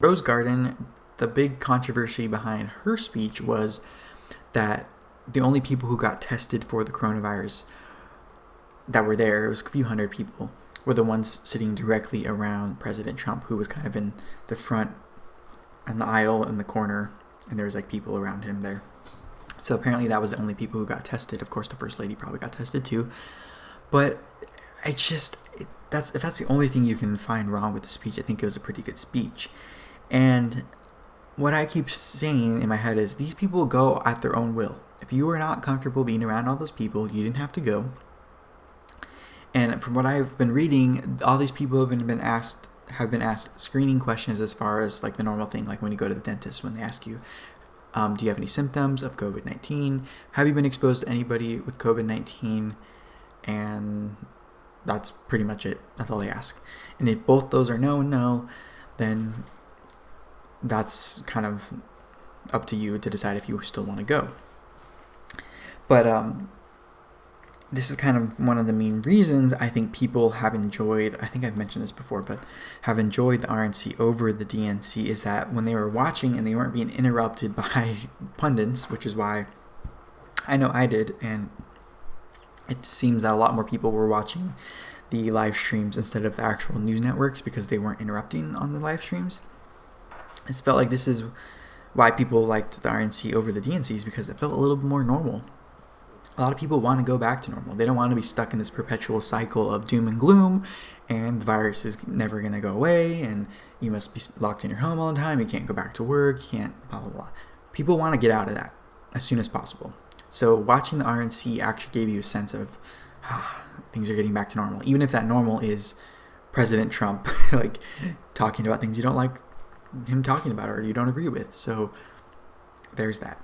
Rose Garden, the big controversy behind her speech was that the only people who got tested for the coronavirus that were there, it was a few hundred people, were the ones sitting directly around President Trump, who was kind of in the front, in the aisle in the corner, and there was like people around him there. So apparently that was the only people who got tested. Of course, the First Lady probably got tested too. But if that's the only thing you can find wrong with the speech, I think it was a pretty good speech. And what I keep saying in my head is these people go at their own will. If you were not comfortable being around all those people, you didn't have to go. And from what I've been reading, all these people have been asked screening questions as far as like the normal thing, like when you go to the dentist, when they ask you, do you have any symptoms of COVID-19? Have you been exposed to anybody with COVID-19? And that's pretty much it. That's all they ask. And if both those are no and no, then that's kind of up to you to decide if you still want to go. But this is kind of one of the main reasons I think people have enjoyed, I think I've mentioned this before, but have enjoyed the RNC over the DNC, is that when they were watching and they weren't being interrupted by pundits, which is why I know I did, and it seems that a lot more people were watching the live streams instead of the actual news networks because they weren't interrupting on the live streams. It felt like this is why people liked the RNC over the DNCs, because it felt a little bit more normal. A lot of people want to go back to normal. They don't want to be stuck in this perpetual cycle of doom and gloom, and the virus is never going to go away, and you must be locked in your home all the time, you can't go back to work, you can't blah, blah, blah. People want to get out of that as soon as possible. So watching the RNC actually gave you a sense of things are getting back to normal, even if that normal is President Trump like talking about things you don't like him talking about or you don't agree with. So there's that.